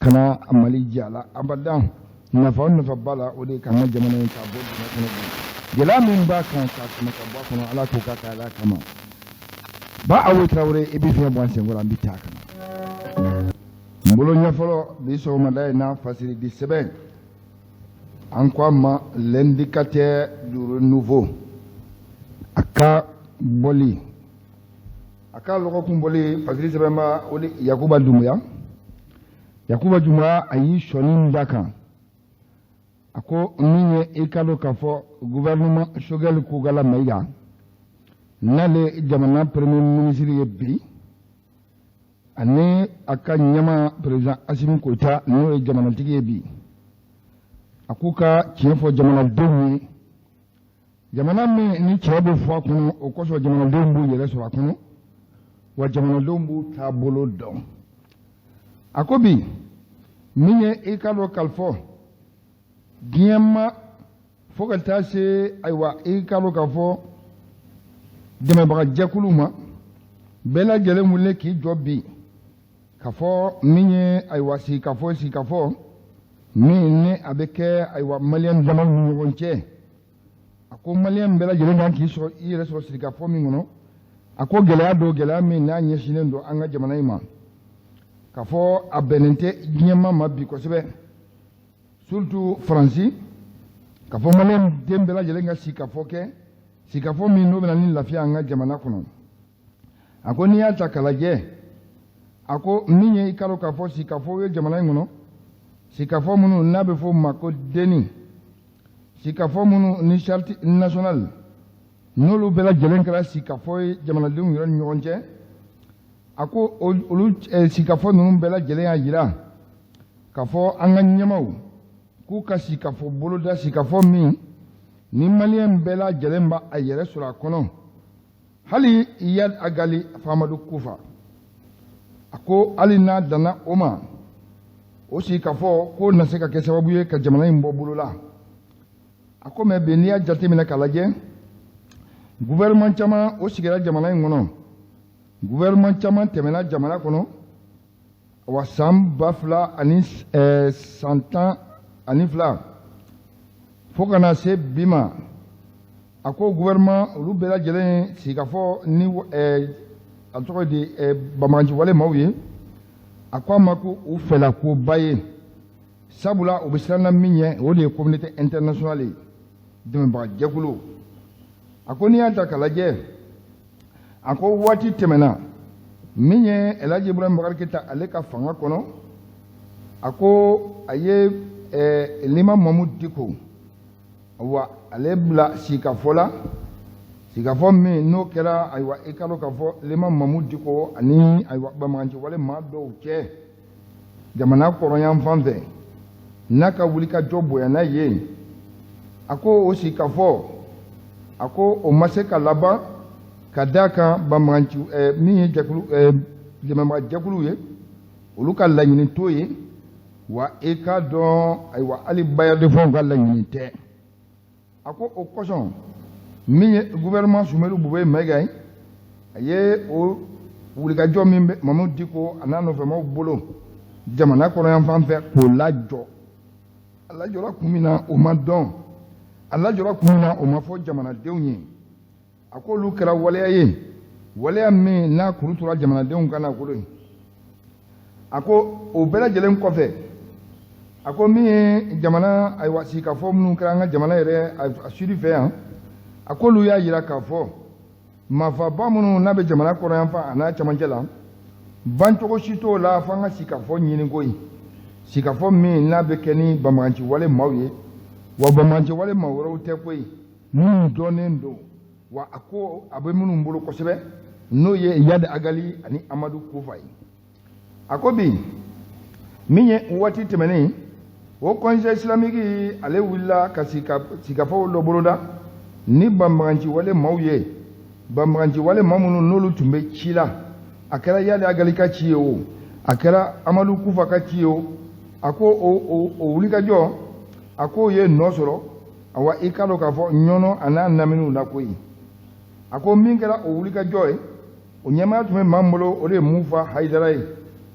kana Mali jala abadan nafa nafa bala o de kana jamana in ka bo gela min ba kan ka kuma ka ba kono ala ko ka ala kama ba awu trawre e bi fi bon sen wala bi taka mbolo nya folo bi so ma dai na fasiri di sebe en quoi l'indicateur du renouveau aka boli aka loko kumboli fasiri sebe ma oli Yakuba Dumbuya ayi shonin daka ako ninye ikalo kafo gouvernement shogel kugala maiga nale jamana premier ministre yebi ane aka nyama president Assimi Goïta no jamana tigi yebi akuka tiefo jamana denwi jamana mi ni tiebo fo kuno okoso jamana dembu yele so kuno wa jamana dembu tabolo don akobi minye ikalo kalfo Diema fokaltase aywa ikalo kafo deme baga jakuluma bela gele mulle ki jobbi kafo minye aywa si kafo minne abeke aywa malien zaman ngonche ako malien bela gele ndan ki so ire so si kafo mingono ako gele ado gele min na nyeshinen do anga jamana ima kafo abenente diema mabbi ko sebe surtout Franci kafo malem dembela jelenga sikafo mino bena ni lafia anga jamana kuno ako ni ata kalaje ako ninye ikalo kafo sikafo ye jamana ngono sikafo munu nabe fo mako deni sikafo munu ni charte national nolu bela jelenga sikafo ye jamana dum yoro nyonje ako olu sikafo nunu bela jelenga jira kafo anga nyamaw kuka sikafo boloda sikafo mi ni malien bela jelemba ayere sura kono hali iyad agali famadu kufa ako alina dana oma o sikafo ko naseka ke sababu ye ka jamana imbo bolola ako me benia jate mina kalaje gouvernement chama o sigera jamana ngono gouvernement chama temena jamana kono wasam bafla anis santan anifla fokana se bima ako gouvernement rubela jelen sikafo ni altoko di bamanji wale mawye akwa maku ufela ko baye sabula obisana minye wole communauté internationale dum ba jekulu ako ni anta kalaje ako wati temena minye elaji ibrahim bakar kita aleka fanga kono ako aye lima Mahmoud Diko wa alebla sikafo mi no kera aywa ikalo kafo lima Mahmoud Diko ani aywa bamanji wale ma do che jamana koroyan fanfe naka wulika jobo ya na ye ako o sikafo ako o maseka laba kadaka bamanji mi jakulu limama jakulu ye uluka lanyini toye wa eka don aywa ali baya de fon galla nyinte ako o koson mi gouvernement sumelu bube megay aye o wulika jo mi Mamadou Diko anano fe mo bolo jamana ko yan fan fe ko lajo ala jora kumina o ma don ala jora kumina o ma fo jamana dewnye ako lu kra wale mi na kurutura jamana dewn kana ko do ako o bela jelen ko fe ako mi jamana ay wasi ka fo nu kranga jamana ere asuri fe an ako lu ya yira ka fo ma fa ba munu na be jamana ko ran fa ana chamanjela ban to ko shito la fa nga sika fo nyini goyi sika fo mi na be keni bamanji wale mawye wa bamanji wale mawro te koyi nu donendo wa ako abe munu mbulu ko sebe no ye yada agali ani Amadou Kufay ako bi minye wati temene o conseil islamique ale willa ka sika fo lo boloda ni bamanji wale mawye bamanji wale mamunu nolu tumbe chila akara yada agali ka chiyo akara Amadou Kufa ka chiyo ako o wulika jo ako ye nosoro awa ikalo ka fo nyono ana naminu na koyi ako mingera o wulika jo o nyama tume mamolo o de mufa haidarai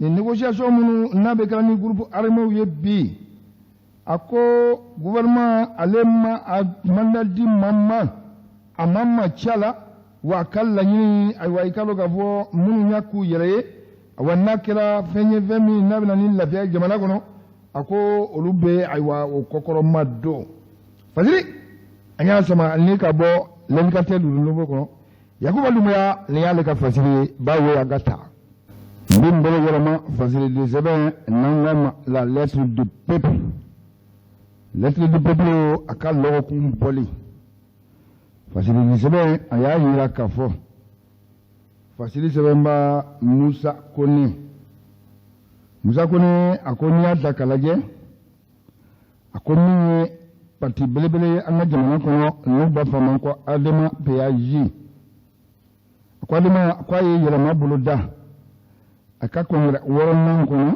ni négociation minnu n'a bɛ kɛra ni groupe armé ye bi a ko gouvernement ale ma a mandat di maa a ma ci a la wa a ka laɲini ayiwa i ka dɔn k'a fɔ minnu y'a k'u yɛrɛ ye ayiwa n'a kɛra fɛn ye fɛn min n'a bɛna ni lafiya jamana kɔnɔ a ko olu bɛ ayiwa o kɔkɔrɔma don fasiri an y'a sama ni ka bɔ l'indicateur du renouveau kɔnɔ Yakuba Dumbuya ni y'ale ka fasiri bawo a ka taa n bɛ n bolo yɛlɛma fasiri de sɛbɛn n'an ka ma la lettre du peuple a ka lɔgɔkun bɔli fasiri de sɛbɛn a y'a yira k'a fɔ fasiri sɛbɛnba Musa Kone a ko n'i y'a ta k'a lajɛ a ko min ye parti belebele ye an ka jamana kɔnɔ n'u b'a fɔ a ma ko Adama PAJ a ko Adama ko a ye yɛlɛma bolo da a ka kɔngɛrɛ 6nan kɔnɔ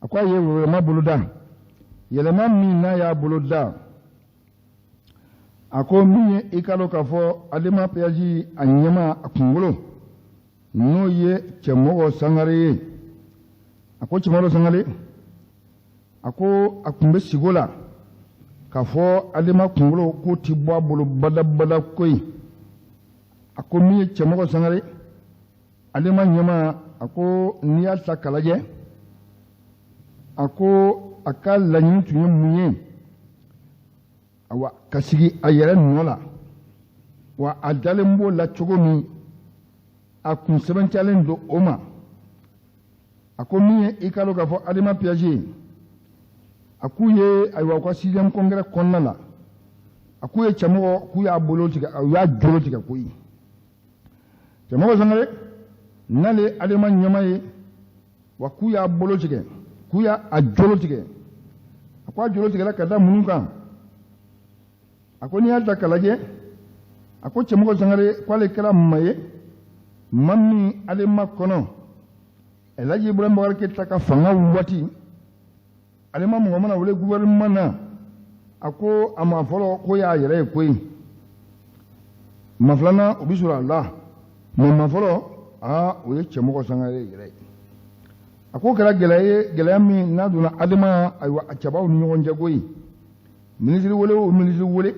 a ko a ye yɛlɛma bolo da yɛlɛma min n'a y'a bolo da a ko min ye i ka dɔn k'a fɔ Adama PAJ a ɲɛma a kunkolo n'o ye Cɛmɔgɔ Sangare ye a ko Cɛmɔgɔ Sangare a ko a tun bɛ sigo la k'a fɔ Adama kunkolo k'o ti bɔ a bolo badabada koyi a ko min ye Cɛmɔgɔ Sangare Adama ɲɛma a ko n'i y'a ta k'a lajɛ a ko a ka laɲini tun ye mun ye awa ka sigi a yɛrɛ nɔ la wa a dalen b'o la cogo min a kun sɛbɛntiyalen don o ma a ko min ye i ka dɔn k'a fɔ Adama PAJ a k'u ye ayiwa u ka 6e congrès kɔnɔna la a k'u ye Cɛmɔgɔ k'u y'a bolo tigɛ u y'a jolo tigɛ koyi Cɛmɔgɔ Sangare n'ale Adama ɲɛma ye wa k'u y'a bolo tigɛ k'u y'a jolo tigɛ a ko a jolo tigɛla ka da mun kan a ko n'i y'a ta k'a lajɛ a ko Cɛmɔgɔ Sangare k'ale kɛra maa ye maa min ale ma kɔnɔ Elhaji Ibrahima Boubacar Keïta ka fanga waati ale ma mɔgɔ mana wele gouvernement na a ko a ma fɔlɔ ko y'a yɛrɛ ye koyi ma filanan o bɛ sɔrɔ a la mais ma fɔlɔ o ye Cɛmɔgɔ Sangare yɛrɛ ye a ko kɛra gɛlɛya ye gɛlɛya min n'a donna Adama ayiwa a cɛbaw ni ɲɔgɔn cɛ koyi ministre wele o ministre wele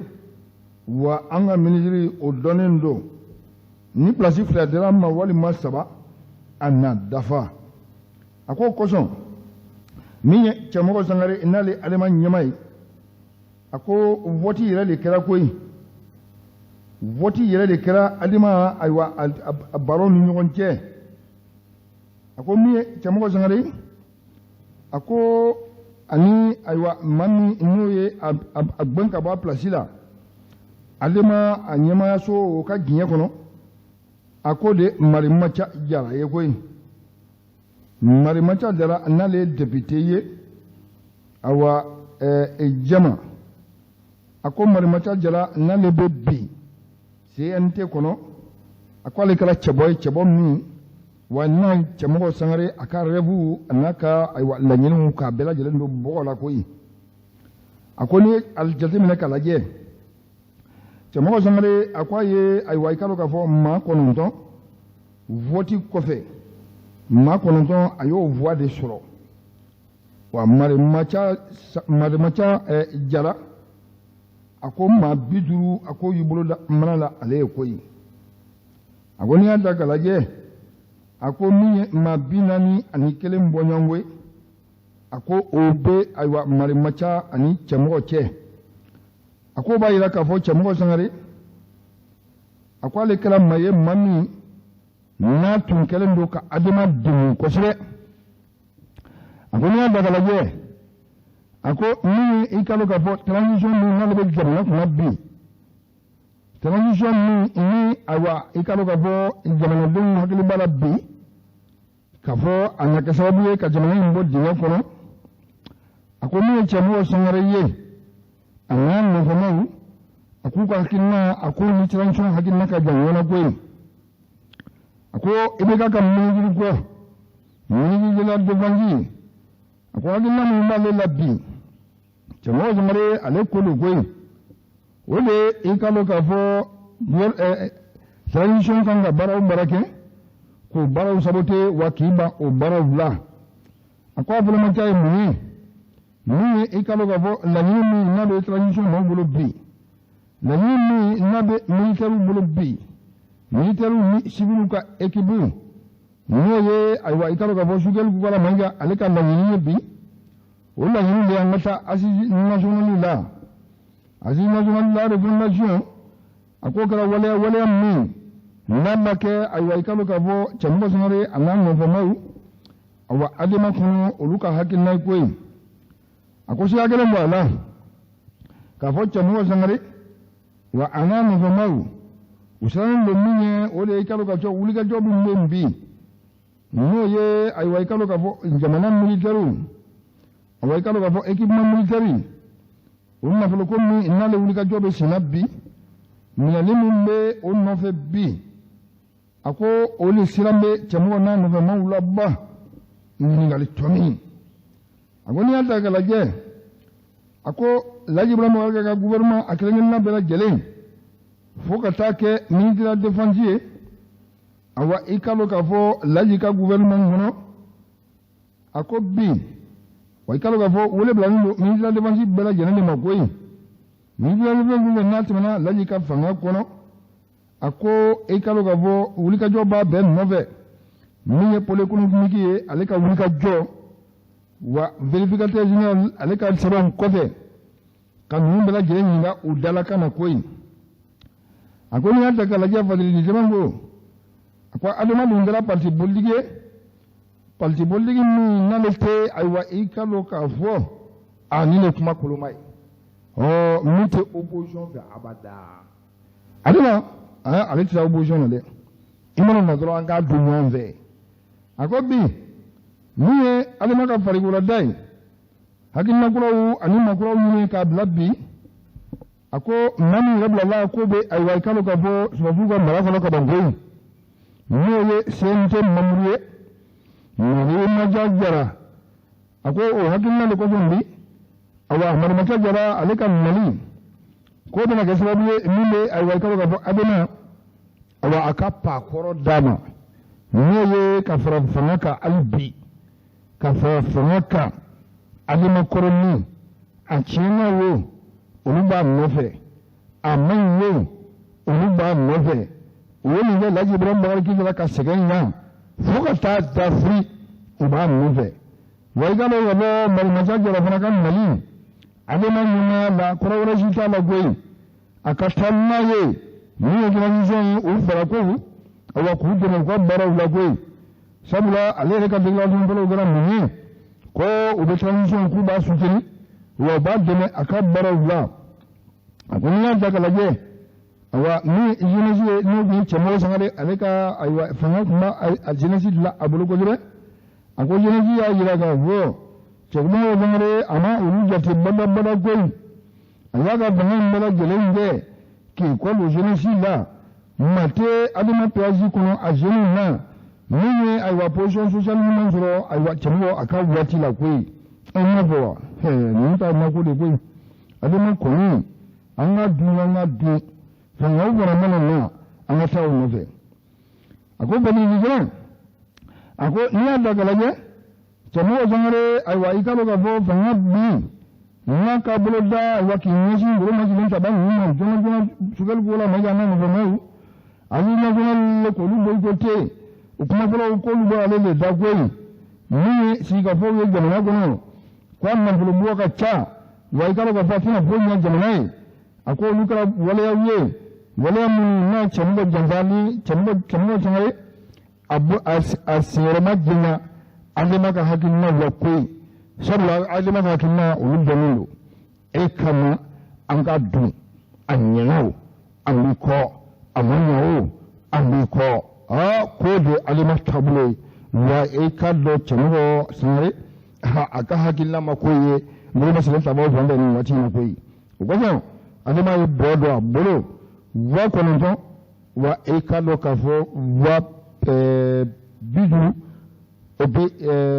wa an ka ministre o dɔnnen don ni place fila dira ma walima 3 a na dafa a ko kosɔn min ye Cɛmɔgɔ Sangare n'ale Adama ɲɛma ye a ko vote yɛrɛ de kɛra koyi vote yɛrɛ de kɛra Adama ayiwa a baro ni ɲɔgɔn cɛ a ko min ye Cɛmɔgɔ Sangare a ko ani ayiwa maa min n'o ye a gbɛn ka bɔ a place la Adama a ɲɛmayaso o ka diɲɛ kɔnɔ a ko de Marimaca Jara ye koyi Marimaca Jara n'ale ye député ye awa Jama a ko Marimaca Jara n'ale bɛ bi CNT kɔnɔ a ko ale kɛra cɛbɔ ye cɛbɔ min wa n'a Cɛmɔgɔ Sangare a ka rêve a n'a ka ayiwa laɲiniw k'a bɛɛ lajɛlen don bɔgɔ la koyi a ko ni a jateminɛ k'a lajɛ Cɛmɔgɔ Sangare a ko a ye ayiwa i ka dɔn k'a fɔ maa 9 vote kɔfɛ maa 9 a y'o voix de sɔrɔ wa Marimaca Jara a ko maa 50 a ko y'u bolo da mana la ale ye koyi a ko n'i y'a ta k'a lajɛ a ko min ye maa 41 bɔ ɲɔgɔn ye a ko o bɛ ayiwa Marimaca ani Cɛmɔgɔ cɛ a ko b'a yira k'a fɔ Cɛmɔgɔ Sangare a ko ale kɛra maa ye maa min n'a tun kɛlen don ka Adama dɛmɛ kosɛbɛ a ko n'i y'a ta k'a lajɛ a ko min i ka dɔn k'a fɔ transition min n'ale bɛ jamana kunna bi transition min ni ayiwa i ka dɔn k'a fɔ jamanadenw hakili b'a la bi k'a fɔ a na kɛ sababu ye ka jamana in bɔ dingɛ kɔnɔ a ko min ye Cɛmɔgɔ Sangare ye a n'a nɔfɛmaw a k'u ka hakilina a ko ni transition hakilina ka jan ɲɔgɔnna koyi a ko i bɛ ka minisiri kɔ minisiri de la défense a ko hakilina min b'ale la bi Cɛmɔgɔ Sangare ale ko don koyi o de i ka dɔn k'a fɔ transition kan ka baara o baara kɛ ko baraw sabote wa kiba o baraw la akwa bolo ma tay ni e kalo ga vo la ni na be transition no bolo bi la ni na be militaire bolo bi militaire ni civil ka ekibu no ye ay wa ikalo ga vo sugel ku wala manga alika la ni bi o la ni le ngata asisi national la asisi national la refondation akokara wale mi namba ke ay wa ikalo ga vo chambo sonore anan no famau awa adema kuno oluka hakil nay koy akosi agele mbala ka fo chambo sonore wa anan no famau usan lo minye ole ikalo ga jo uliga jo bumbi no ye ay wa ikalo ga vo jamana militaire awa ikalo ga vo équipement militaire unna folo ko mi inale uliga jo be sinabi minalimu be onno fe bi ako oli sirambe chambo na no famau labba ni ngali tomi agoni alta kala je ako laji bramo warga ga gouvernement akrengen na bela jelen foka take ministre de défense awa ikalo ka fo laji ka gouvernement ngono ako bi wa ikalo ka fo wole bla ministre de défense bela jelen de makoy ministre de défense na timana laji ka fanga kono ako ikalo ka fo wulika joba ben nove miye pole kunu mikiye aleka wulika jo wa vérificateur général aleka sabon kote kan bela jelen nga udala kana koy akoni hata kala jafa ni jamango akwa adama dungala parti politique ni nalete aywa ikalo ka fo ani le kuma kolomai mute opposition ga abada adama alete opposition le imano na dro anga dunyon ve akobi niye adama ka farigula dai hakinna kulawu ani makulawu ni ka blabbi ako mani rabla la ko be ay way kalo ka bo sababu ko mara ko ka bangoy noye sente mamriye ni ma jajara ako o hakinna ko bombi awa mar ma jajara alika mali ko be na ga sababu ni le ay way kalo ka bo adena awa akapa koro dama noye ka fara fanaka albi ka fara fanaka alima koroni a china wo oluba nofe amanyo oluba nofe woni le laji bram bar ki la ka segenya foka ta free uba nofe waigalo yabo mal masaje la fana kan mali adema nyuna la korawra jita la goyi akatanna ye ni organization u fara ko awa ku de ko bara la goyi sabula ale ka digla dum program ni ko ube transition ku ba sutini wa ba deme akabara la akunya daga laje awa ni jinesi no bi chemo sangare aleka aywa fanga kuma jinesi la abulu ko dire ako jinesi ya yira ga wo chemo sangare ama ulu jati bada goy ayaga bangan bala gelenge ki ko lu jinesi la mate aduma peaji kono ajenu na ni aywa position social manzuro aywa chemo akawati la koi enabo ni ta na ko de koi aduma koni anga du fanga wora mana na anga taw no fe ako bani ni jere ako niya daga laje chamo jangare aywa ikalo ga bo fanga bi na ka bulo da aywa ki nyesi ngoro ma jilenta ba ni ma jona sugal gola ma jana no mo ali na jona le ko lu boy ko te ukuma bulo ko lu ba le da goyi ni si ga fo ye jana gono kwa na bulo bo ka cha wa ikalo ga fa fina bo nya jana ako lukara wala yawe wala mun na chambo janzali chambo changare abu asirama jinna alima ka hakinna wa koi sabla alima ka hakinna ulubdanilu kama anga du anyano amiko amanyo amiko ko de alima tabule wa do chambo sangare aka hakinna makoye muri basile tabo vande ni wati makoye ukosa adama ye bodo bolo wa kononto wa ekalo kafo wa bidu obi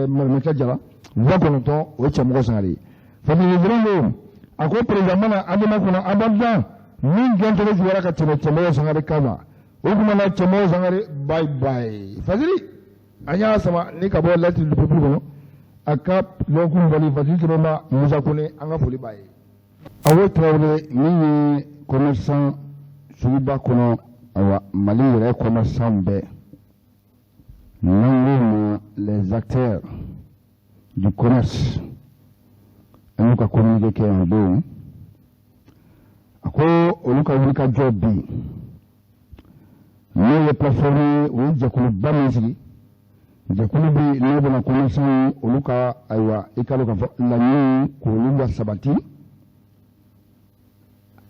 marmeka jala wa kononto o chamgo sangari fami yidrolo ako president mana adama kuna abadda min gantore juwara ka tene chamgo sangari kaza Okumana Chamo Zangare, bye bye. Fazili, Anya Sama, Nikabo, let the people a cap, Lokum Valley, Faziloma, Musakune, Angapoli Bay. Awe travel, ni commerçant, Suba Kono, Mali, commerçant B. Non, les acteurs du commerce, nous avons communiqué en deux. Ako oluka wulika jobi ne ye plateforme wo jakulu bamansi jakulu bi ne bona connexion oluka aywa ikalo ka la ni ko lumba sabati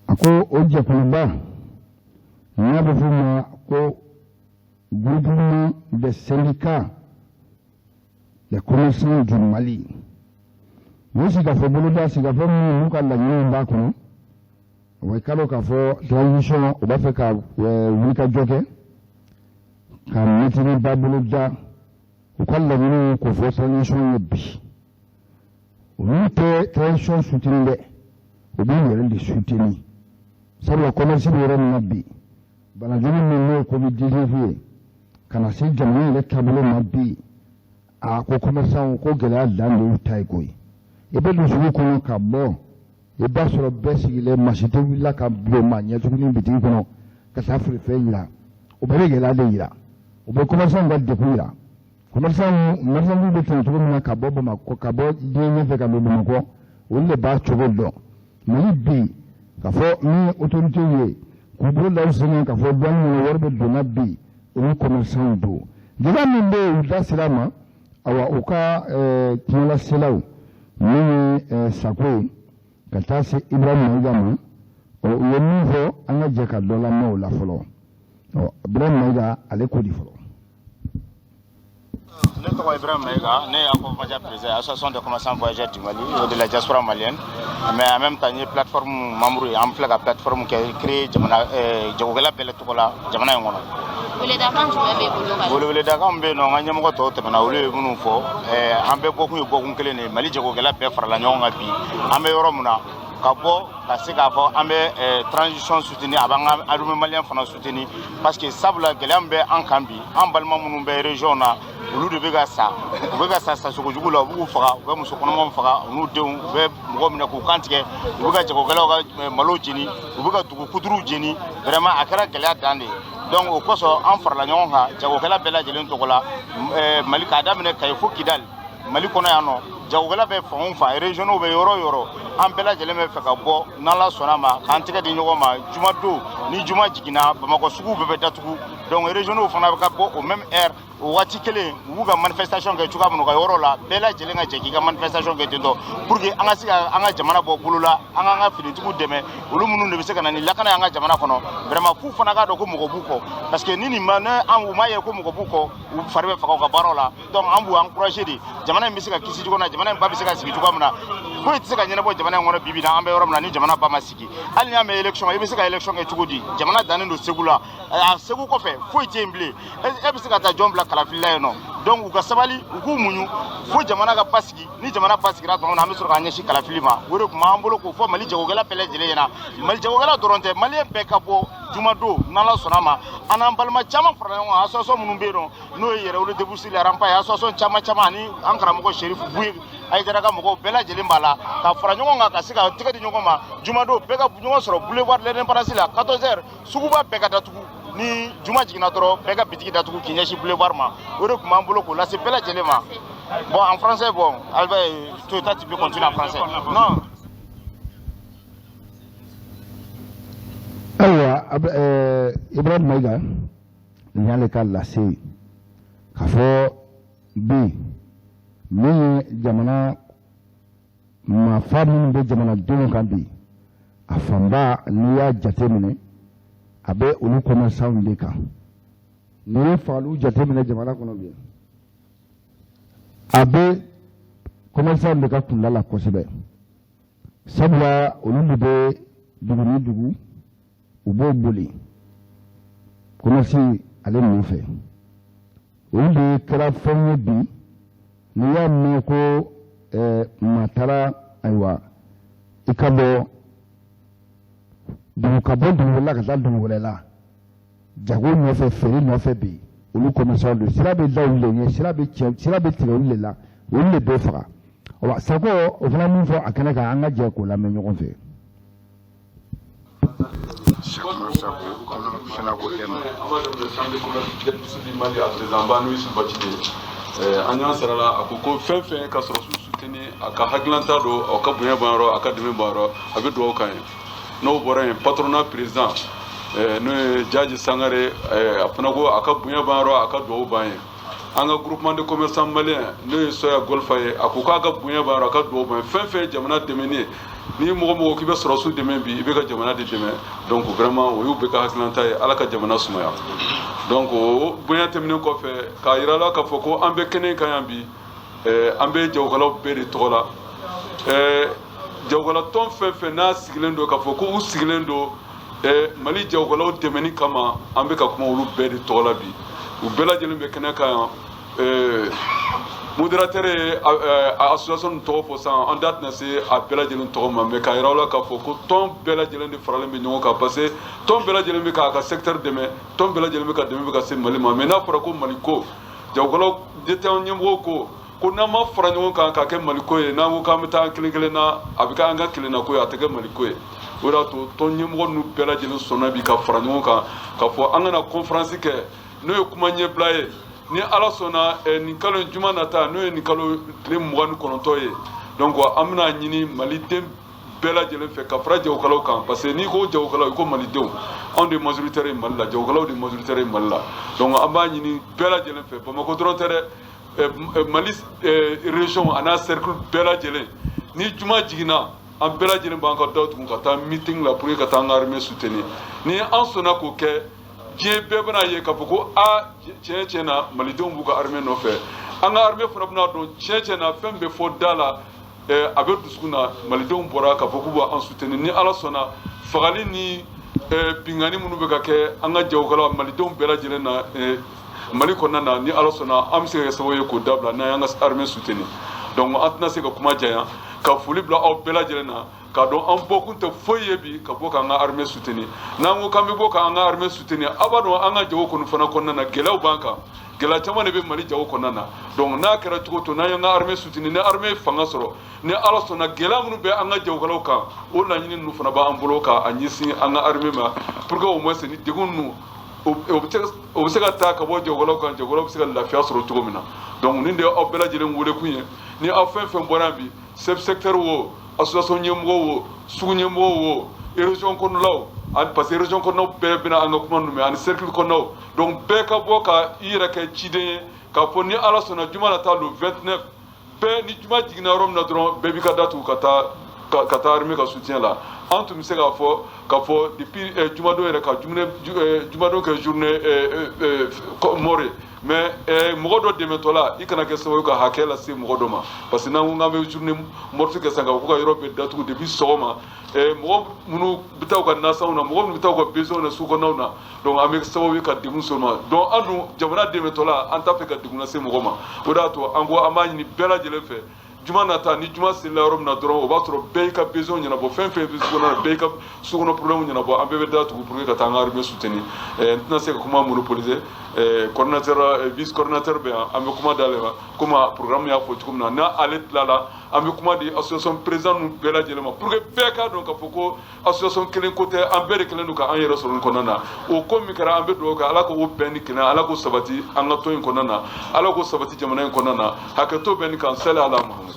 ako o jakulu ba na be fuma ko groupement des syndicats de commerçants du Mali wo siga fo buluda siga fo mu ka la ni ba ko we kalo ka fo transition o ba fe ka wulika joke ka metini babulu da o kala ni ko fo transition bi o ni te transition soutenir o bi yere de soutenir sabu commerce bi yere na bi bana joni no covid-19 kana se jamani le tablo mabbi a ko commerçant ko gela dan do tay koy e be do su ko ka bo e ba soro besigile masite willa ka blo ma nya jugni bitigi kono ka safri feila o be gela de ira o be commerçant ga de kuira commerçant marsan bu beto to na ka bo ma ko ka bo de nya fe ka bo ma ko o le ba chobo do mali bi ka fo ni autorité ye ko bo la usene ka fo ban mo worbe do na bi o commerçant do diga min be da silama awa o ka tinola silaw ni sakwe kata se Ibrahim Maïga ma o ye min fɔ an ka jɛ ka dɔ la mɛn o la fɔlɔ Ibrahim Maïga ale ko di fɔlɔ. Ne tɔgɔ Ibrahim Maïga, ne est accompagnateur président association de commerçants voyageurs du Mali et de la diaspora malienne, mais en même temps une plateforme membre et en fait la plateforme qui a créé jamana jagogela bele tokola jamana ngono. Wele dakan jumɛn bɛ bolo wele dakan bɛ non an ɲɛmɔgɔ tɔw tɛmɛna olu ye minnu fɔ an bɛ bɔkun ye bɔkun kelen de Mali jagogela bɛɛ farala ɲɔgɔn kan bi an bɛ yɔrɔ min na ka bɔ ka se k'a fɔ an bɛ transition soutenir a b'an ka armée malien fana soutenir parce que sabula gɛlɛya min bɛ an kan bi an balima minnu bɛ région na olu de bɛ ka sa u bɛ ka sa sogojugu la u b'u faga u bɛ muso kɔnɔmaw faga u n'u denw u bɛ mɔgɔ minɛ k'u kan tigɛ u bɛ ka jagokɛlaw ka malo jeni u bɛ ka dugu kuturu jeni vraiment a kɛra gɛlɛya dan de ye donc o kosɔn an farala ɲɔgɔn kan jagokɛla bɛɛ lajɛlen tɔgɔ la Mali k'a daminɛ Kayi fo Kidali Mali kɔnɔ yan nɔ jagokɛla bɛ fan o fan région bɛ yɔrɔ o yɔrɔ an bɛɛ lajɛlen bɛ fɛ ka bɔ n'Ala sɔnna ma k'an tɛgɛ di ɲɔgɔn ma juma don ni juma jiginna Bamakɔ suguw bɛɛ bɛ datugu donc région fana bɛ ka bɔ au même heure o waati kelen u b'u ka manifestation kɛ cogoya min na u ka yɔrɔ la bɛɛ lajɛlen ka jɛ k'i ka manifestation kɛ ten tɔ pour que an ka se ka an ka jamana bɔ bolo la an k'an ka finitigiw dɛmɛ olu minnu de bɛ se ka na ni lakana ye an ka jamana kɔnɔ vraiment f'u fana k'a dɔn ko mɔgɔ b'u kɔ parce que ni nin ma ne an u m'a ye ko mɔgɔ b'u kɔ u fari bɛ faga u ka baaraw la donc an b'u encourager de jamana in bɛ se ka kisi cogo min na jamana in ba bɛ se ka sigi cogoya min na foyi tɛ se ka ɲɛnabɔ jamana in kɔnɔ bi bi in na an bɛ yɔrɔ min na ni jamana ba ma sigi hali n'i y'a mɛn élection i bɛ se ka élection kɛ cogo di jamana dannen don Segu la a Segu kɔfɛ foyi tɛ yen bilen e bɛ se ka taa jɔn bila kalafili la yen nɔ donc u ka sabali u k'u muɲu fo jamana ka basigi ni jamana basigira tuma min na an bɛ sɔrɔ k'an ɲɛsin kalafili ma o de tun b'an bolo k'o fɔ Mali jagokɛla bɛɛ lajɛlen ɲɛna Mali jagokɛla dɔrɔn tɛ maliyɛn bɛɛ ka bɔ juma don n'Ala sɔnna ma an n'an balima caman farala ɲɔgɔn kan association minnu bɛ yen nɔ n'o ye yɛrɛwolo debussy la rampa ye association caman caman ani an karamɔgɔ Serif Buye Ayidara ka mɔgɔw bɛɛ lajɛlen b'a la ka fara ɲɔgɔn kan ka se ka tɛgɛ di ɲɔgɔn ma juma don bɛɛ ka ɲɔgɔn sɔrɔ boulevard de l'Indépendance la 14h suguba bɛɛ ka datugu ni juma jiginna dɔrɔn bɛɛ ka bitigi datugu k'i ɲɛsin boulevard ma o de tun b'an bolo k'o lase bɛɛ lajɛlen ma bon en français bon Albert toi tu peux continuer en français non ayiwa Ibrahim Maïga nin y'ale ka lase k'a fɔ bi min ye jamana maafa minnu bɛ jamanadenw kan bi a fanba n'i y'a jate minɛ a bɛ olu commerçants de kan n'i ye fagaliw jate minɛ jamana kɔnɔ bi a bɛ commerçants de ka kunda la kosɛbɛ sabula olu de bɛ dugu ni dugu u b'o boli commerce ale nɔfɛ olu de kɛra fɛn ye bi n'i y'a mɛn ko maa taara ayiwa i ka bɔ dugu ka bɔ dugu wɛrɛ la ka taa dugu wɛrɛ la jago nɔfɛ feere nɔfɛ bi olu commerçant don sira bɛ da olu de ɲɛ sira bɛ tigɛ olu de la olu de bɛ faga wa Sako o fana min fɔ a kɛnɛ kan an ka jɛ k'o lamɛn ɲɔgɔn fɛ. An y'an sarala a ko fɛn fɛn ka sɔrɔ su suteni a ka hakilanta don a ka bonya ban yɔrɔ a ka dɛmɛ ban yɔrɔ a bɛ dugawu kan ye n'o bɔra yen patronat président n'o ye Jaji Sangare a fana ko a ka bonya ban yɔrɔ a ka dugawu ban ye an ka groupement de commerçants malien n'o ye Soya Golfa ye a ko k'a ka bonya ban yɔrɔ a ka dugawu ban ye fɛn fɛn jamana dɛmɛni ye ni mɔgɔ k'i bɛ sɔrɔ su dɛmɛ bi i bɛ ka jamana de dɛmɛ donc vraiment o y'u bɛɛ ka hakilanta ye Ala ka jamana sumaya donc o bonya tɛmɛnen kɔfɛ k'a yira la k'a fɔ ko an bɛ kɛnɛ kan yan bi an bɛ jagokɛlaw bɛɛ de tɔgɔ la jagokɛla tɔn fɛn fɛn n'a sigilen don k'a fɔ ko u sigilen don Mali jagokɛlaw dɛmɛni kama an bɛ ka kuma olu bɛɛ de tɔgɔ la bi u bɛɛ lajɛlen bɛ kɛnɛ kan yan modérateur ye association tɔgɔ fɔ sisan an da tɛna se a bɛɛ lajɛlen tɔgɔ ma mais k'a yira aw la k'a fɔ ko tɔn bɛɛ lajɛlen de faralen bɛ ɲɔgɔn kan parce que tɔn bɛɛ lajɛlen bɛ k'a ka secteur dɛmɛ tɔn bɛɛ lajɛlen bɛ ka dɛmɛ bɛ ka se Mali ma mais n'a fɔra ko Mali ko jagokɛlaw détaillants ɲɛmɔgɔw ko n'an ma fara ɲɔgɔn kan k'a kɛ Mali ko ye n'an ko k'an bɛ taa kelen kelen na a bɛ kɛ an ka kelenna ko ye a tɛ kɛ Mali ko ye o de y'a to tɔn ɲɛmɔgɔ ninnu bɛɛ lajɛlen sɔnna bi ka fara ɲɔgɔn kan k'a fɔ an kana conférence kɛ n'o ye kuma ɲɛbila ye ni Ala sɔnna nin kalo juma nata n'o ye nin kalo tile 29 ye donc an bɛna ɲini Maliden bɛɛ lajɛlen fɛ ka fara jagokɛlaw kan parce que n'i ko jagokɛlaw i ko malidenw anw de majoritaire ye Mali la jagokɛlaw de majoritaire ye Mali la donc an b'a ɲini bɛɛ lajɛlen fɛ Bamako dɔrɔn tɛ dɛ Mali région a n'a cercle bɛɛ lajɛlen ni juma jiginna an bɛɛ lajɛlen b'an ka daw tugun ka taa meeting la pour que ka taa an ka armée soutenir ni an sɔnna k'o kɛ diɲɛ bɛɛ bɛna ye k'a fɔ ko tiɲɛ tiɲɛ na malidenw b'u ka armée nɔfɛ an ka armée fana bɛna dɔn tiɲɛ tiɲɛ na fɛn bɛ fɔ da la a bɛ dusukun na malidenw bɔra k'a fɔ k'u b'an soutenir ni Ala sɔnna fagali ni bingani minnu bɛ ka kɛ an ka jagokɛlaw malidenw bɛɛ lajɛlen na Mali kɔnɔna na ni Ala sɔnna an bɛ se ka kɛ sababu ye k'o dabila n'an y'an ka armée soutenir donc an tɛna se ka kuma janya ka foli bila aw bɛɛ lajɛlen na k'a dɔn an bɔkun tɛ foyi ye bi ka bɔ k'an ka armée soutenir n'an ko k'an bɛ bɔ k'an ka armée soutenir a b'a dɔn an ka jago kɔni fana kɔnɔna na gɛlɛyaw b'an kan gɛlɛya caman de bɛ Mali jago kɔnɔna na donc n'a kɛra cogo to n'an y'an ka armée soutenir ni armée ye fanga sɔrɔ ni Ala sɔnna gɛlɛya minnu bɛ an ka jagokɛlaw kan o laɲini ninnu fana b'an bolo k'a ɲɛsin an ka armée ma pour que au moins ni degun ninnu o bɛ se ka taa ka bɔ jagokɛlaw kan jagokɛlaw bɛ se ka lafiya sɔrɔ cogo min na donc nin de y'aw bɛɛ lajɛlen wele kun ye ni aw fɛn fɛn bɔra yan bi chef secteur wo association ɲɛmɔgɔw wo sugu ɲɛmɔgɔw wo région kɔnɔlaw parce que région kɔnɔnaw bɛɛ bɛna an ka kuma ninnu mɛn ani cercle kɔnɔnaw donc bɛɛ ka bɔ ka i yɛrɛ kɛ ciden ye k'a fɔ ni Ala sɔnna juma nata le 29 bɛɛ ni juma jiginna yɔrɔ min na dɔrɔn bɛɛ b'i ka da tugu ka taa armée ka soutien la an tun bɛ se k'a fɔ depuis jumadon yɛrɛ ka jumadon kɛ journée mort mais mɔgɔ dɔ dɛmɛtɔla i kana kɛ sababu ka hakɛ lase mɔgɔ dɔ ma parce que n'an ko k'an bɛ journée morte kɛ sisan k'a fɔ ka yɔrɔ bɛɛ datugu depuis sɔgɔma mɔgɔ minnu bɛ taa u ka nasanw na mɔgɔ minnu bɛ taa u ka besoin na sukɔnɔnaw na donc an bɛ sababu ye ka degun s'o ma donc an dun jamana dɛmɛtɔla an t'a fɛ ka degun lase mɔgɔ ma o de y'a to an ko an b'a ɲini bɛɛ lajɛlen fɛ juma nata ni juma selila yɔrɔ min na dɔrɔn o b'a sɔrɔ bɛɛ y'i ka besoin ɲɛnabɔ fɛn fɛn bɛ sukɔnɔ na bɛɛ y'i ka sukɔnɔ problème ɲɛnabɔ an bɛɛ bɛ da tugu pour que ka taa an ka armée soutenir n tɛna se ka kuma monopoliser coordinateur vice coordinateur bɛ yan an bɛ kuma d'ale ma komi programme y'a fɔ cogo min na n'ale tilala an bɛ kuma di association président ninnu bɛɛ lajɛlen ma pour que bɛɛ k'a dɔn k'a fɔ ko association kelen ko tɛ an bɛɛ de kɛlen don k'an yɛrɛ sɔrɔ nin kɔnɔna na o ko min kɛra an bɛ dugawu kɛ Ala k'o bɛn ni kɛnɛya Ala k'o sabati an ka tɔn in kɔnɔna na Ala k'o sabati jamana in kɔnɔna na hakɛto bɛ nin kan sali ala Muhamadu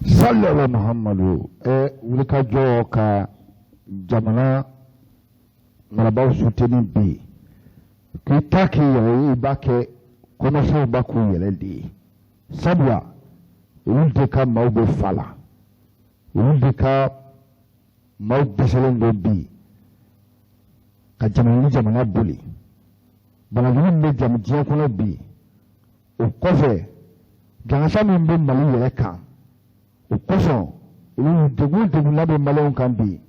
sallallahu Muhammadu wulikajɔ ka jamana marabaaw soutenir bi k'i ta k'i yɛrɛ ye i b'a kɛ kɔnɔfɛnw b'a k'u yɛrɛ de ye sabula olu de ka maaw bɛ fa la olu de ka maaw dɛsɛlen don bi ka jamana boli banajugu bɛ diɲɛ kɔnɔ bi o kɔfɛ ganasa min bɛ Mali yɛrɛ kan o kosɔn olu degun bɛ maliyɛnw kan bi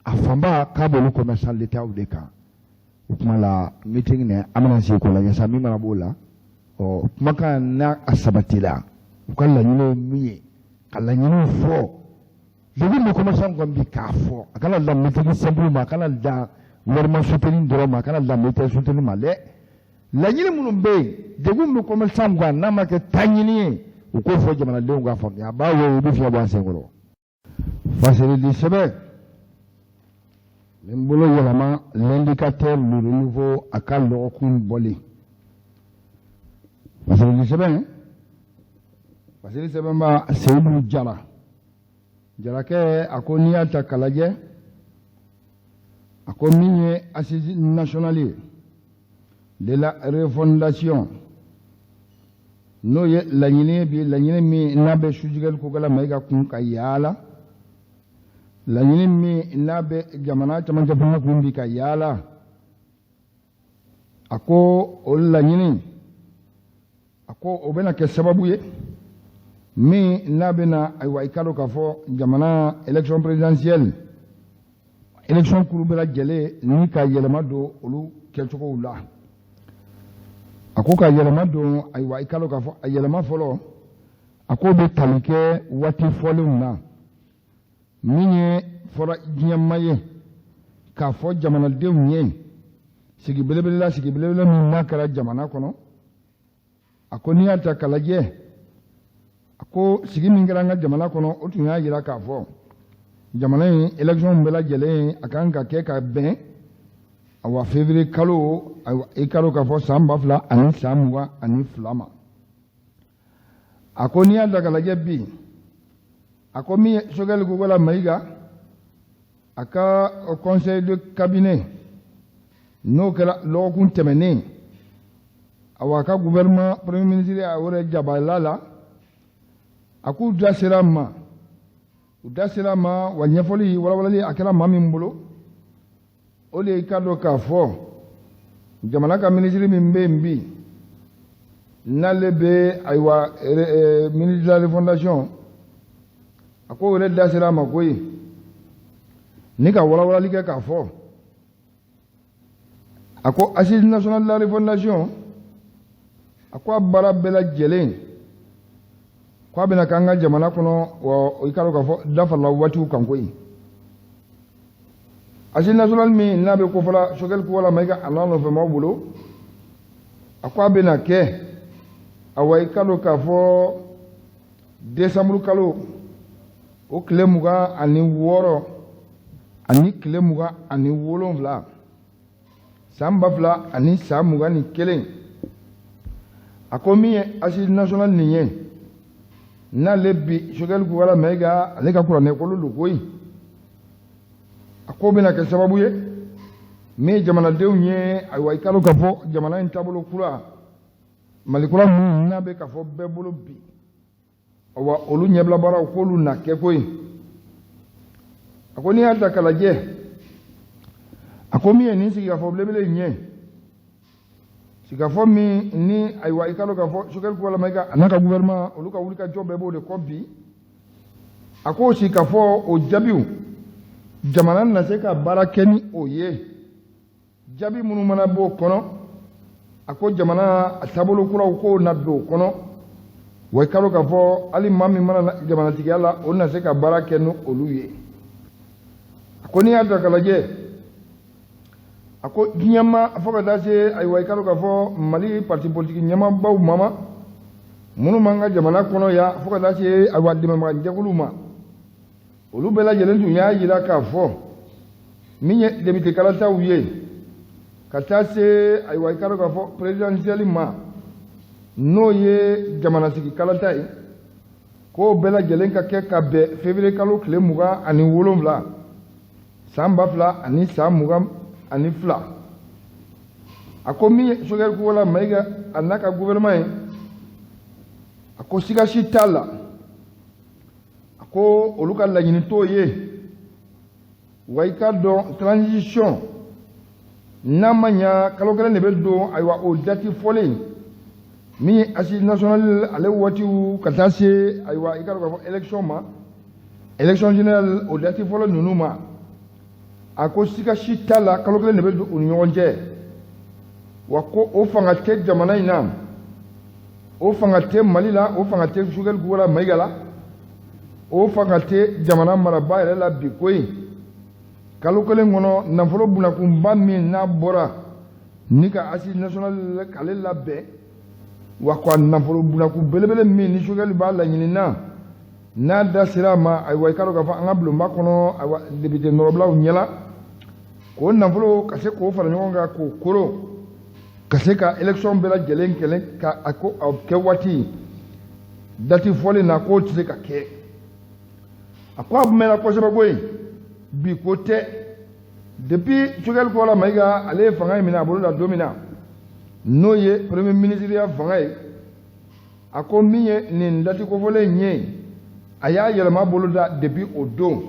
a fanba k'a b'olu commerçant l'État de kan o tuma la meeting na an bɛna se k'o lajɛ sa min mana b'o la kumakan n'a sabatila u ka laɲiniw min ye ka laɲiniw fɔ degun bɛ commerçant kan bi k'a fɔ a kana dan meeting simple ma a kana dan gouvernement soutenu dɔrɔn ma kana danbe tɛ soutenu ma dɛ laɲini minnu bɛ yen degun bɛ commerçant kan n'a ma kɛ taɲini ye u k'o fɔ jamanadenw k'a faamuya a b'a wo u bɛ fiɲɛ bɔ an senkɔrɔ fasilidi sɛbɛn n bolo yɛlɛma l'indicateur le renouveau a ka lɔgɔkun bɔlen fasilidi sɛbɛn b'a Seydou Jara jarakɛ a ko n'i y'a ta k'a lajɛ a ko min ye assise nationale ye de la refondation n'o ye laɲini bi laɲini min n'a bɛ sujigɛlikokɛla Mayiga kun ka yaala laɲini min n'a bɛ jamana cɛmancɛ fanga kun bi ka yaala a ko o laɲini a ko o bɛna kɛ sababu ye min n'a bɛna ayiwa i ka dɔn k'a fɔ jamana élection présidentielle élection kuru bɛɛ lajɛlen ni ka yɛlɛma don olu kɛcogow la a ko ka yɛlɛma don ayiwa i ka dɔn k'a fɔ a yɛlɛma fɔlɔ a ko bɛ tali kɛ waati fɔlenw na min ye fɔra diɲɛma ye k'a fɔ jamanadenw ye sigi belebele min n'a kɛra jamana kɔnɔ a ko n'i y'a ta k'a lajɛ a ko sigi min kɛra an ka jamana kɔnɔ o tun y'a jira k'a fɔ jamana in élection bɛɛ lajɛlen a kan ka kɛ ka bɛn awa février kalo ayiwa i ka dɔn k'a fɔ san 2022 ma a ko n'i y'a ta k'a lajɛ bi a ko min ye Sogɛli Mayiga a ka conseil de cabinet n'o kɛra lɔgɔkun tɛmɛnen awa a ka gouvernement premier ministre a o yɛrɛ jabalila la a k'u da sera ma wa ɲɛfɔli walawalali a kɛra maa min bolo o de i ka dɔn k'a fɔ jamana ka ministre min bɛ yen bi n'ale bɛ ayiwa ministre de la refondation a ko o yɛrɛ da sera a ma koyi ni ka walawalali kɛ k'a fɔ a ko assise nationale de la refondation a ko a baara bɛɛ lajɛlen ko a bɛna k'an ka jamana kɔnɔ wa i ka dɔn k'a fɔ dafarala waatiw kan koyi assise nationale min n'a bɛ kofɔla Sogɛli Mayiga a n'a nɔfɛmaw bolo a ko a bɛna kɛ awa i ka dɔn k'a fɔ décembre kalo o tile 26 ani tile 27 san 2021 a ko min ye assise nationale nin ye n'ale bi Sogɛli Mayiga ale ka kuranɛkolo don koyi a ko bɛna kɛ sababu ye min jamanadenw ye ayiwa i ka dɔn k'a fɔ jamana in taabolo kura Mali kura min n'a bɛ k'a fɔ bɛɛ bolo bi awa olu ɲɛbila baaraw k'olu na kɛ koyi a ko n'i y'a ta k'a lajɛ a ko min ye nin sigikafɔ belebele in ye sigikafɔ min ni ayiwa i ka dɔn k'a fɔ Sogɛli Mayiga a n'a ka gouvernement olu ka wulikajɔ bɛɛ b'o de kɔ bi a ko sigikafɔ o jaabiw jamana na se ka baara kɛ ni o ye jaabi minnu mana b'o kɔnɔ a ko jamana taabolo kuraw k'o na don o kɔnɔ wa i ka dɔn k'a fɔ hali maa min mana jamanatigiya la o na se ka baara kɛ ni olu ye a ko n'i y'a ta k'a lajɛ a ko diɲɛma fo ka taa se ayiwa i ka dɔn k'a fɔ Mali parti politique ɲɛmaabaw ma minnu b'an ka jamana kɔnɔ yan fo ka taa se ayiwa dɛmɛbagajɛkuluw ma olu bɛɛ lajɛlen tun y'a jira k'a fɔ min ye député kalataw ye ka taa se ayiwa i ka dɔn k'a fɔ présidentielle ma n'o ye jamanasigi kalata ye k'o bɛɛ lajɛlen ka kɛ ka bɛn février kalo tile 27 san 2022 a ko min ye Sogɛli Mayiga a n'a ka gouvernement ye a ko sigasi t'a la a ko olu ka laɲini t'o ye wa i ka dɔn transition n'a ma ɲa kalo kelen de bɛ don ayiwa o dati fɔlen min ye assise nationale ale waatiw ka taa se ayiwa i ka dɔn k'a fɔ élection ma élection générale o dati fɔlɔ ninnu ma a ko sigasi t'a la kalo kelen de bɛ don u ni ɲɔgɔn cɛ wa ko o fanga tɛ jamana in na o fanga tɛ Mali la o fanga tɛ Sogɛli Mayiga la o fanga tɛ jamana marabaa yɛrɛ la bi koyi kalo kelen kɔnɔ nafolo bunnakunba min n'a bɔra ni ka assise nationale k'ale labɛn wa ko nafolo bunnakun belebele min ni Choguel b'a laɲini n'a da sera a ma ayiwa i k'a dɔn k'a fɔ an ka bulonba kɔnɔ ayiwa député nɔrɔbilaw ɲɛla k'o nafolo ka se k'o fara ɲɔgɔn kan k'o koro ka se ka élection bɛɛ lajɛlen kɛlɛ ka a ko kɛ waati dati fɔlen na k'o tɛ se ka kɛ a ko a mɛnna kosɛbɛ koyi bi ko tɛ depuis Choguel Kɔla Mayiga ale ye fanga in minɛ a bolo la don min na n'o ye premier ministre ya fanga ye a ko min ye nin dati kofɔlen ye a y'a yɛlɛma bolo da depuis o don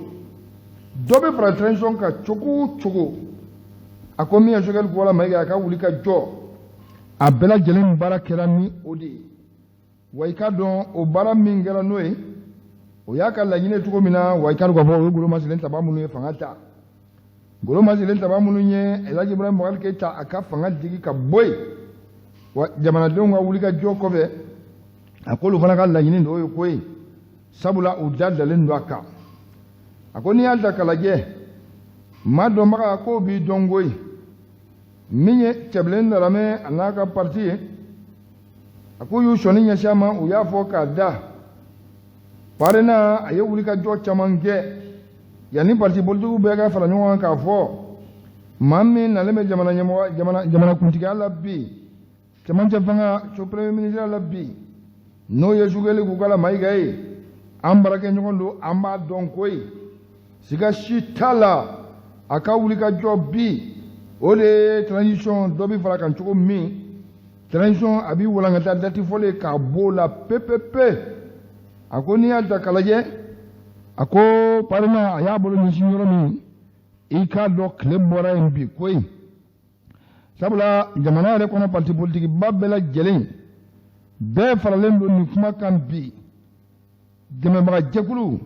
dɔ bɛ fara transition kan cogo o cogo a ko min ye Choguel Kɔla Mayiga a ka wuli ka jɔ a bɛɛ lajɛlen baara kɛra ni o de ye wa i ka dɔn o baara min kɛra n'o ye o y'a ka laɲini cogo min na wa i ka dɔn k'a fɔ o ye Ngolo Maselen Taba minnu ye fanga ta Ngolo Maselen Taba minnu ye El Hadji Ibrahima Boubacar Keïta a ka fanga digi ka bɔ yen wa jamanadenw ka wuli ka jɔ kɔfɛ a k'olu fana ka laɲini de o ye ko ye sabula u da dalen don a kan a ko n'i y'a ta k'a lajɛ maa dɔnbaga k'o b'i dɔn koyi min ye Cɛbilen Daramɛ a n'a ka parti ye a ko y'u sɔnni ɲɛsin a ma u y'a fɔ k'a da parena a ye wuli ka jɔ caman kɛ yanni parti politigiw bɛɛ ka fara ɲɔgɔn kan k'a fɔ maa min nalen bɛ jamanakuntigiya la bi cɛmancɛ fanga premier ministre la bi n'o ye Choguel Kɔla Mayiga ye an baarakɛɲɔgɔn don an b'a dɔn koyi siga si t'a la a ka wuli ka jɔ bi o de ye transition dɔ bɛ fara kan cogo min transition a bɛ walankata dati fɔlen k'a b'o la pepepe a ko n'i y'a ta k'a lajɛ a ko parena a y'a bolo ɲɛsin yɔrɔ min i k'a dɔn tile bɔra yen bi koyi sabula jamana yɛrɛ kɔnɔ parti politigiba bɛɛ lajɛlen bɛɛ faralen don nin kuma kan bi dɛmɛbaga jɛkulu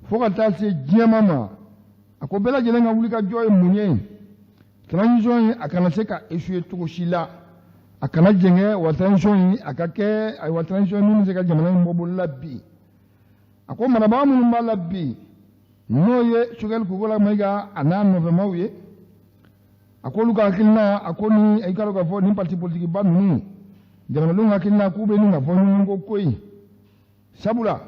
fo ka taa se diɲɛma ma a ko bɛɛ lajɛlen ka wuli ka jɔ ye mun ye transition a kana se ka échouer cogo si la a kana jɛngɛ wa transition a ka kɛ ayiwa transition min bɛ se ka jamana in bɔ bolo la bi a ko marabaga minnu b'a la bi n'o ye Choguel Kɔla Mayiga a n'a nɔfɛmaw ye a k'olu ka hakilina a ko ni i ka dɔn k'a fɔ ni parti politique ba ninnu jamanadenw ka hakilina k'u bɛ nin ka fɔ ɲɔgɔn ko koyi sabula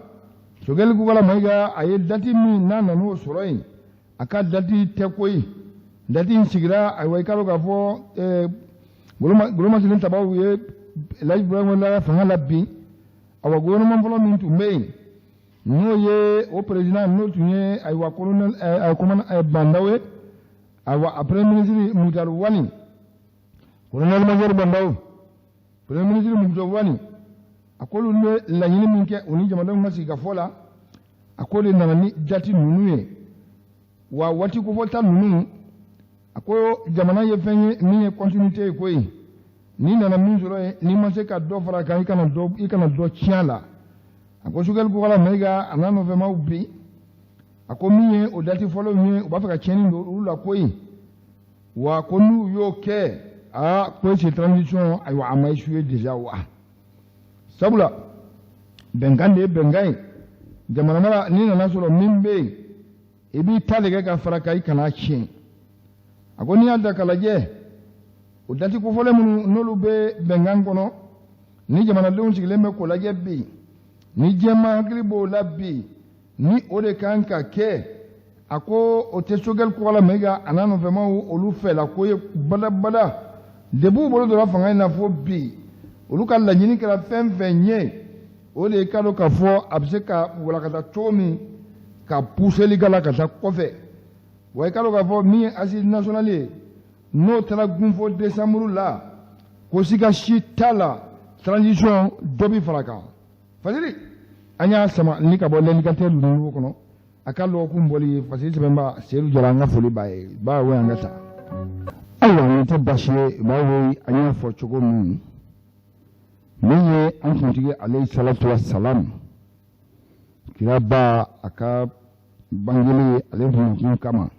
Choguel Kɔla Mayiga a ye dati min n'a nan'o sɔrɔ yen a ka dati tɛ koyi dati in sigira ayiwa i ka dɔn k'a fɔ Ngolo Maselen Taba ye El Hadji Ibrahima fanga la bi awa gouvernement fɔlɔ min tun bɛ yen n'o ye o président n'o tun ye ayiwa colonel Bandaw ye ayiwa a premier ministre Mutari Wani colonel major Bandaw premier ministre Mutari Wani a k'olu ye laɲini min kɛ o ni jamanadenw ka sigi ka fɔ la a k'o de nana ni dati ninnu ye wa waati kofɔta ninnu a ko jamana ye fɛn ye min ye continuité ye koyi n'i nana min sɔrɔ yen n'i ma se ka dɔ fara a kan i kana dɔ tiɲɛ a la a ko Choguel Kɔla Mayiga a n'a nɔfɛmaw bi a ko min ye o dati fɔlɔw ye u b'a fɛ ka tiɲɛni don olu la koyi wa ko n'u y'o kɛ ko c'est transition ayiwa a ma échoué déjà wa sabula bɛnkan de ye bɛnkan ye jamana mara n'i nana sɔrɔ min bɛ yen i b'i ta de kɛ ka fara kan i kana tiɲɛ a ko n'i y'a ta k'a lajɛ o dati kofɔlen minnu n'olu bɛ bɛnkan kɔnɔ ni jamanadenw sigilen bɛ k'o lajɛ bi ni diɲɛma hakili b'o la bi ni o de kan ka kɛ a ko o tɛ Choguel Kɔla Mayiga a n'a nɔfɛmaw olu fɛla ko ye badabada debu u bolo donna fanga in na fo bi olu ka laɲini kɛra fɛn fɛn ye o de ye k'a dɔn k'a fɔ a bɛ se ka walakata cogo min ka puseli k'a la ka taa kɔfɛ wa i k'a dɔn k'a fɔ min ye assise nationale ye n'o taara gun fo décembre la ko siga si t'a la transition dɔ bɛ fara kan Fasili an y'a sama ni ka bɔ l'indicateur ninnu kɔnɔ a ka lɔgɔkun bɔli ye Fasili sɛbɛnba Seydou Jara an ka foli b'a ye b'a wo an ka taa ayiwa nin tɛ baasi ye b'a wo an y'a fɔ cogo min min ye an kuntigi alayhi salatu wa salam kira ba a ka bangeli ale kun kama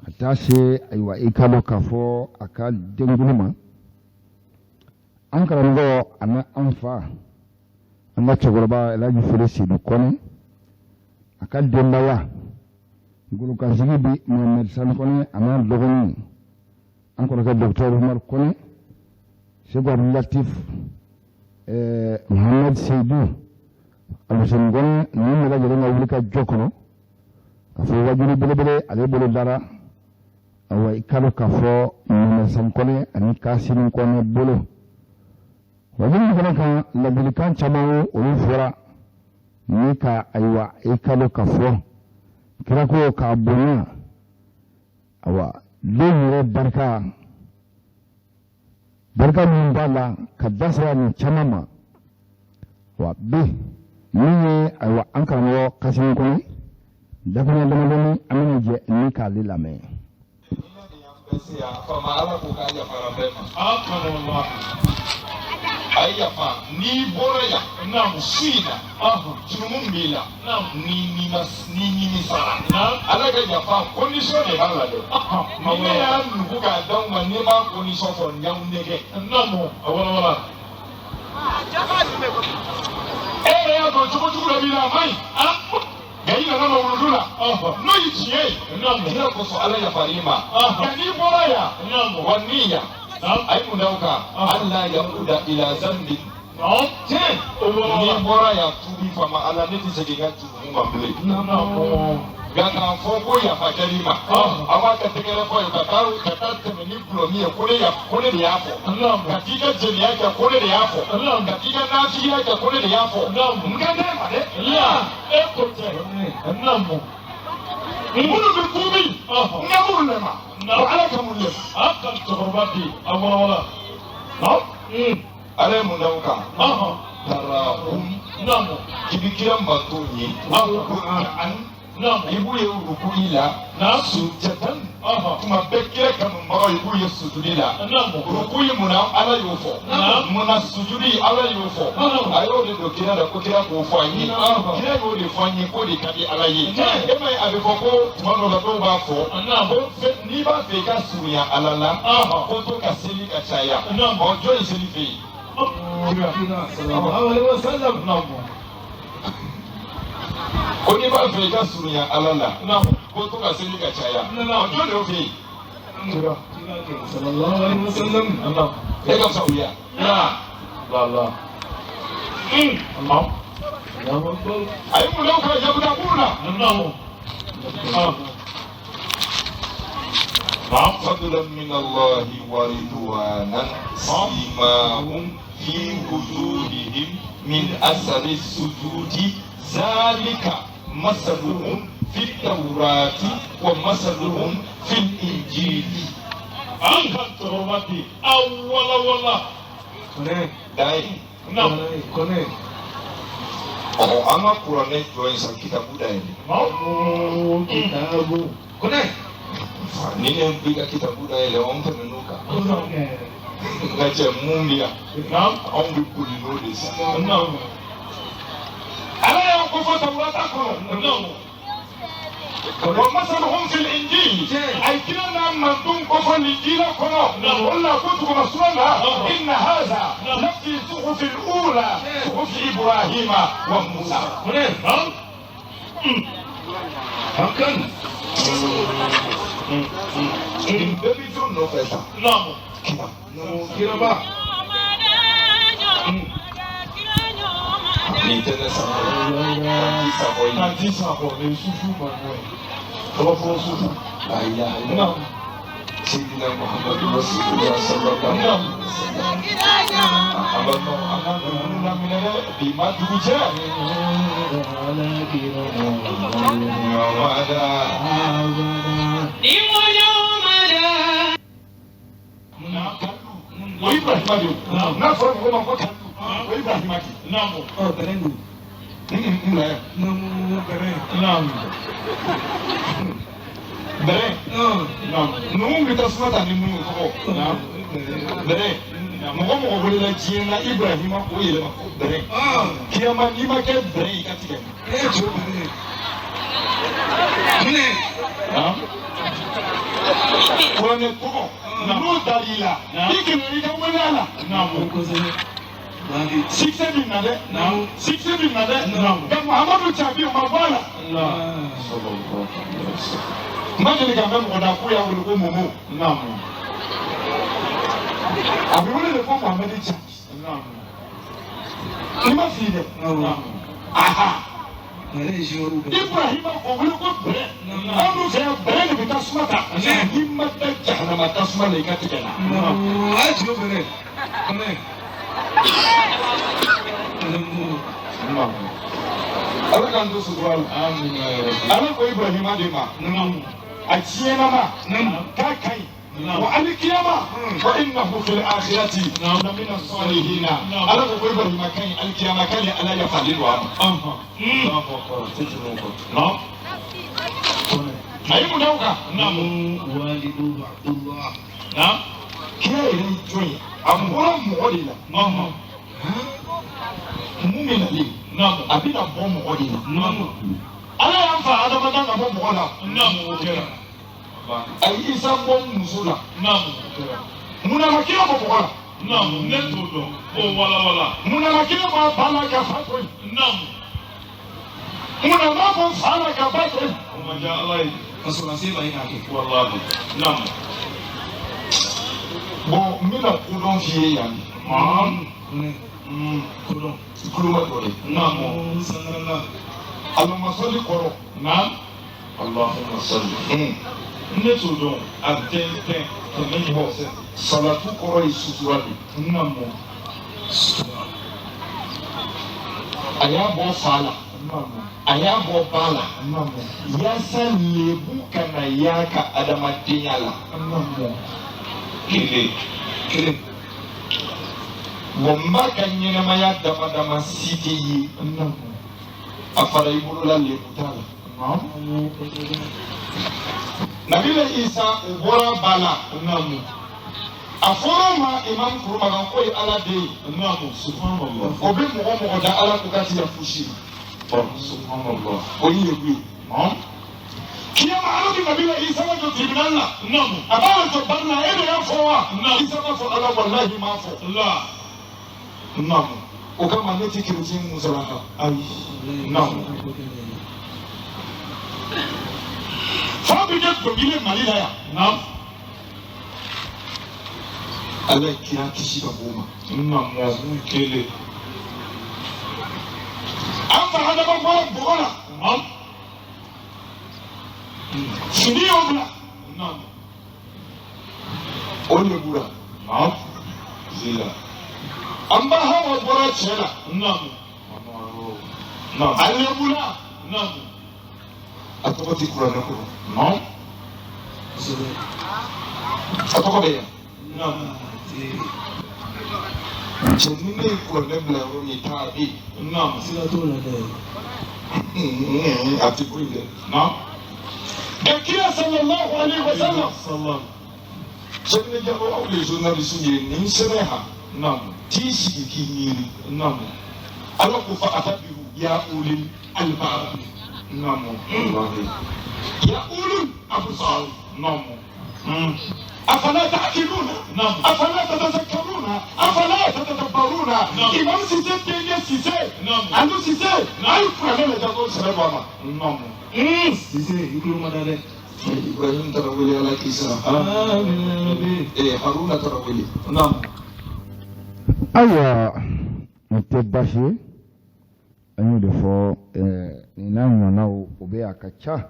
ka taa se ayiwa i ka dɔn k'a fɔ a ka denkuli ma an karamɔgɔ ani an fa an ka cɛkɔrɔba El Hadji Fode Seydou Kɔnɛ a ka denbaya Gulu Kasigi bi Mohamed San Kone ana dogoni encore que docteur Omar Kone Cheikh Latif Mohamed Seydou Alusen Gone ni mela jere na wulika jokono ka fo wajuri belebele ale bolo dara awa ikalo ka fo Mohamed San Kone ani Kasim Kone bolo wajuri kana kan labilikan chamawo olu fora ni ka aywa ikalo ka fo kira ko ka bonya awa leyire barka min bala ka dasara ni chamama wa be ni aywa an karamɔgɔ Kasim Kone dakunya damadɔni amina jɛ ni k'ale lamɛn. Ayafa ni bora ya na musina junumun bila na ni sara na alaga yafa condition de bala de ni ya nugo ga dan wa ni ma condition for nyam nege na mo wala ya ko chuko la bila mai gayi na no wulula no yitie na mo ina ko so ala ya farima ni bora ya na mo waniya ay munauka Allah ya uda ila zambi ni bora ya tubi fama ala neti seginga tubi mbele gana foko ya fakalima ama kategere fo ka taru ka tatte ni blomi kone ya hapo katika jeni yake kone ya hapo katika nafsi yake kone ya hapo ngane made ya ekote namo munu bitubi ngamulema ala kamulema akal tobati awala ale munauka tarahum namo kibikira mbatuni an namo ibuye rukuila sujatan kuma bekira kanu mbaga ibuye sujudila rukuyi muna ala yufo muna sujudi ala yufo ayo de dokira da kokira ko fanyi kira yo de fanyi ko de kadi ala yi ema abefoko tumano la do ba fo ni ba fe ka suya alala ko to ka seli ka chaya ojo iseli fe sallallahu alaihi wasallam ko ni ba fe ka suya alala ko to ka seli ka chaya ojo de fe sallallahu alaihi wasallam e ka sauya Allah ay mu law ka yabuda kuna فضلا من الله ورضوانا سيماهم في وجوههم من أثر السجود ذلك مثلهم في التوراة ومثلهم في الإنجيل أنكر ترمتي أولا داي كوني أنا قرآن جوين سكتاب داي كتاب كوني nini mpiga kitabu da ile wampenuka ngache mumbia ombi kulinodisa ala ya kufuata urata kono ومثلهم في الإنجيل أي كنا مندوم كفر الإنجيل كنا ولا كنت مسؤولا إن هذا لفي صحف الأولى صحف إبراهيم وموسى هكذا baby don't know better. No. Kiraba. Sayyidina Muhammad Rasulullah sallallahu alaihi Bere, no, kita semua tadi mengutuk. Bere, mau boleh lagi na Ibrahim aku ile aku bere. Kiamat ni makan bere ikat tiga. Ini, Quran itu, no dalila. Ikan ni kamu mana? succès bi na dɛ succès bi na dɛ nka muhammadu cabi o ma bɔ a la n ma deli ka mɛn mɔgɔ da k'u y'a wele ko momo a bɛ wele de ko muhammadu cabi i ma fili dɛ aha Ibrahima o wele ko bɛrɛ an dun fɛ yan bɛrɛ de bɛ tasuma ta n'i ma da jahanama tasuma la i ka tigɛ la. a ye tiɲɛ fɛ Ala k'an to sutura la Ala ko Ibrahima de ma a tiɲɛna ma k'a ka ɲi wa alikiyama wa innahu fil akhirati lamina salihina Ala ko Ibrahima ka ɲi alikiyama k'ale Ala yafalen don a ma. a ye mun d'aw kan. kira yɛrɛ ye jɔn ye a bɔra mɔgɔ de la. mun bɛ nalen a bɛna bɔ mɔgɔ de la. Ala y'an fa adamaden ka bɔ mɔgɔ la. a ye Isa bɔ muso la. munna ma kira bɔ mɔgɔ la. ne t'o dɔn o walawala. munna ma kira bɔ ba la ka fa to yen. munna ma bɔ fa la ka ba to yen. o ma diya Ala ye ka sɔrɔ ka se ma ye k'a kɛ walahi. bon n bɛna kodɔn f'i ye yan. kodɔn. kuloma dɔ de. Allahumma salli kɔrɔ. Allahumma salli. ne t'o dɔn a tɛntɛn kɛmɛ ni bɔ. salatu kɔrɔ ye sutura de. a y'a bɔ fa la. a y'a bɔ ba la. yaasa lebu kana y'a ka adamadenya la. kelen. wa n b'a ka ɲɛnɛmaya dama dama si tɛ ye. a fara i bolola lebu t'a la. Nabila Isa o bɔra ba la. a fɔra ma imam kurumagan ko ye Ala den ye. o bɛ mɔgɔ mɔgɔ da Ala ko ka ti ya fusi. o ye lebu ye. kiyama Ala bɛ Nabila Isa ka jɔ tribunal la. a b'a la jɔ bari la e de y'a fɔ wa. Isa b'a fɔ Ala walahi m'a fɔ. o kama ne tɛ chrétien musalaka. ayi. fa bɛ kɛ dɔnkili Mali la yan. Ala ye kira kisi ka bɔ o ma. kelen. an fa adama bɔra bɔgɔ la. fini y'o bila. o lebu la. an ba Hawa bɔra cɛ la. a lebu la. a tɔgɔ tɛ kuranɛ kɔnɔ. a tɔgɔ bɛ yan. cɛ ni ne ye kuranɛ bila yɔrɔ min taa bɛ yen. a tɛ foyi dɛ. et kira sallallahu alayhi wa sallam. cɛ ni ne jaabi aw de journaliste ye nin sɛbɛn ha. t'i sigi k'i miiri. Ala ko fa atabiru ya ulil albab. ya ulul absar. أفلا تعقلون أفلا تتذكرون أفلا تتدبرون إمام سيسي تيجي سيسي عنده سيسي أي فرق لا تقول سلام الله sise ikulu madale. إبراهيم تراولي على كيسا هارون تراولي. ayiwa o tɛ baasi ye an y'o de fɔ nin n'a ɲɔgɔnnaw o bɛ a ka ca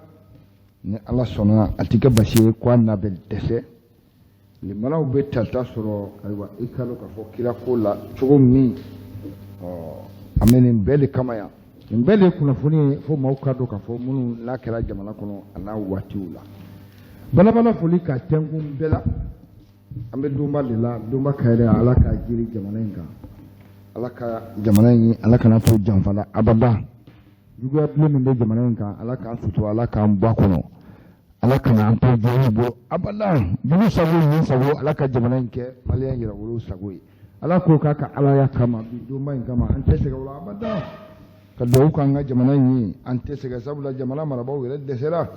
ni Ala sɔnna a tɛ kɛ baasi ye ko a n'a bɛ dɛsɛ limanaw bɛ talita sɔrɔ ayiwa i k'a dɔn k'a fɔ kira ko la cogo min a bɛ nin bɛɛ de kama yan nin bɛɛ de ye kunnafoni ye fo maaw k'a dɔn k'a fɔ minnu n'a kɛra jamana kɔnɔ a n'a waatiw la balabala foli ka tɛnkun bɛɛ la an bɛ donba de la donba ka yɛrɛ Ala ka jiri jamana in kan Ala ka jamana in Ala kana to janfa la abada juguya tile min bɛ jamana in kan Ala k'an sutura Ala k'an bɔ a kɔnɔ Ala kana an to jugu bɔ abada jugu sago ni sago Ala ka jamana in kɛ maliyɛn yɛrɛ wolo sago ye Ala ko k'a ka Alaya kama bi donba in kama an tɛ sɛgɛn o la abada ka dugawu k'an ka jamana in ye an tɛ sɛgɛn sabula jamana marabaaw yɛrɛ dɛsɛra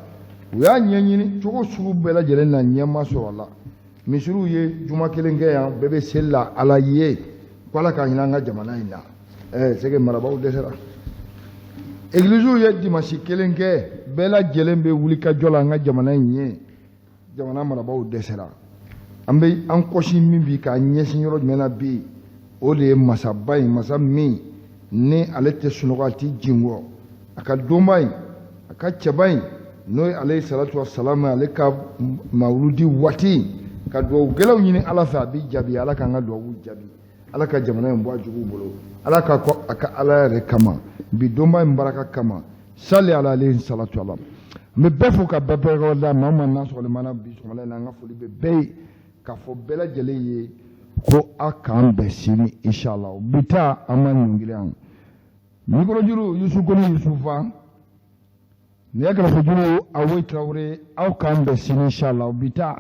u y'a ɲɛɲini cogo sugu bɛɛ lajɛlen na ɲɛma sɔrɔ a la misiriw ye juma kelen kɛ yan bɛɛ bɛ seli la Ala ye ko ala ka hinɛ an ka jamana in na c'est que marabaaw dɛsɛra église ye dimanche kelen kɛ bɛɛ lajɛlen bɛ wuli ka jɔ la an ka jamana in ye jamana marabaaw dɛsɛra an bɛ an kɔsi min bi k'a ɲɛsin yɔrɔ jumɛn na bi o de ye masaba in masa min ni ale tɛ sunɔgɔ a tɛ jinkɔ a ka donba in a ka cɛba in n'o ye ale salatu wasalam ale ka mawuludi waati ka duwawu gɛlɛnw ɲini ala fɛ a bɛ jaabi ala k'an ka duwawu jaabi ala ka jamana in bɔ a juguw bolo ala ka kɔ a ka ala yɛrɛ kama bi donba in baraka kama sali ala ale salatu ala n bɛ bɛɛ fo ka bɛɛ barika da maa o maa n'a sɔgɔlimana bi sɔgɔmada in na an ka foli bɛ bɛɛ ye k'a fɔ bɛɛ lajɛlen ye ko a k'an bɛɛ sini inshallah bi taa an ma ɲɔngiri an mikorojuru yusu koni yusufa ne ya kɛrɛfɛjuru awoyi tarawele aw k'an bɛɛ sini inshallah bi taa